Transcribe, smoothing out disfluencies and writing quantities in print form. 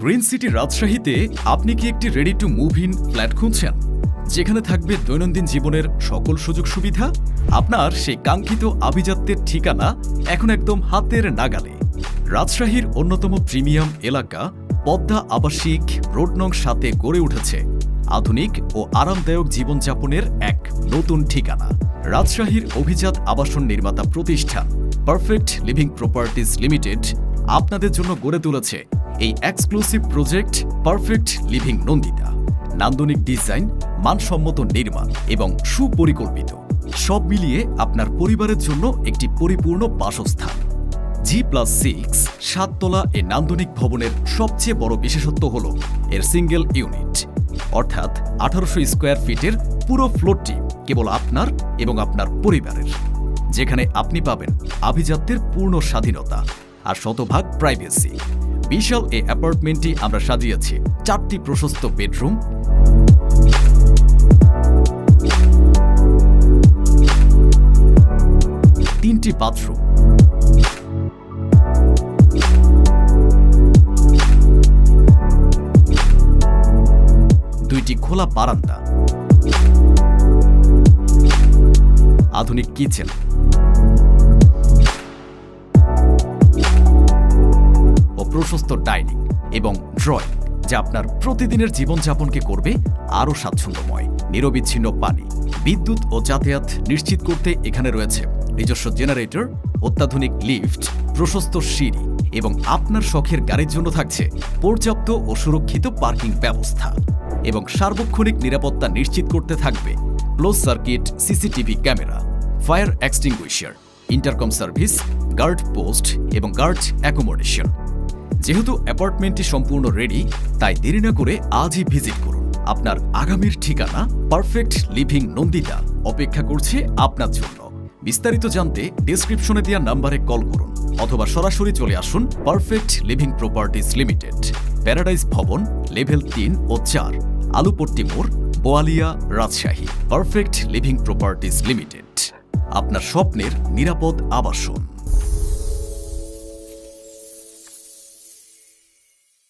Green city রাজশাহীতে আপনি কি একটি ready to move in flat খুঁজছেন, যেখানে থাকবে দৈনন্দিন জীবনের সকল সুযোগ সুবিধা? আপনার সেই কাঙ্ক্ষিত আভিজাত্যের ঠিকানা এখন একদম হাতের নাগালে। রাজশাহীর অন্যতম প্রিমিয়াম এলাকা পদ্মা আবাসিক রোড নং 7-এ গড়ে উঠেছে আধুনিক ও আরামদায়ক জীবনযাপনের এক নতুন ঠিকানা। রাজশাহীর অভিজাত আবাসন নির্মাতা প্রতিষ্ঠান পারফেক্ট লিভিং প্রপার্টিজ লিমিটেড আপনাদের জন্য গড়ে তুলেছে এই exclusive project perfect living Nandita. নান্দনিক ডিজাইন, মানসম্মত নির্মাণ এবং সুপরিকল্পিত সব মিলিয়ে আপনার পরিবারের জন্য একটি পরিপূর্ণ বাসস্থান। G+6 7 তলা এই নান্দনিক ভবনের সবচেয়ে বড় বিশেষত্ব হল এর সিঙ্গেল ইউনিট, অর্থাৎ 1800 স্কোয়ার ফিটের পুরো ফ্লোরটি কেবল আপনার এবং আপনার পরিবারের, যেখানে আপনি পাবেন আভিজাত্যের পূর্ণ স্বাধীনতা আর শতভাগ প্রাইভেসি। বিশাল এই অ্যাপার্টমেন্টটি আমরা সাজিয়েছি 4টি প্রশস্ত বেডরুম, 3টি বাথরুম, 2টি খোলা বারান্দা, আধুনিক কিচেন, ও প্রশস্ত ডাইনিং এবং ড্রয়িং, যা আপনার প্রতিদিনের জীবনযাপনকে করবে আরও স্বাচ্ছন্দ্যময়। নিরবিচ্ছিন্ন পানি, বিদ্যুৎ ও যাতায়াত নিশ্চিত করতে এখানে রয়েছে নিজস্ব জেনারেটর, অত্যাধুনিক লিফট, প্রশস্ত সিঁড়ি এবং আপনার শখের গাড়ির জন্য থাকছে পর্যাপ্ত ও সুরক্ষিত পার্কিং ব্যবস্থা। এবং সার্বক্ষণিক নিরাপত্তা নিশ্চিত করতে থাকবে close circuit CCTV camera, fire extinguisher, intercom service, guard post এবং গার্ড অ্যাকোমোডেশন। যেহেতু অ্যাপার্টমেন্টটি সম্পূর্ণ রেডি, তাই দেরি না করে আজই ভিজিট করুন। আপনার আগামীর ঠিকানা পারফেক্ট লিভিং নন্দিতা অপেক্ষা করছে আপনার জন্য। বিস্তারিত জানতে ডেসক্রিপশনে দেওয়া নাম্বারে কল করুন অথবা সরাসরি চলে আসুন perfect living properties limited, paradise ভবন, লেভেল 3 ও 4, আলুপট্টি মোড়, Boalia, Rajshahi. Perfect living properties limited, আপনার স্বপ্নের নিরাপদ আবাসন।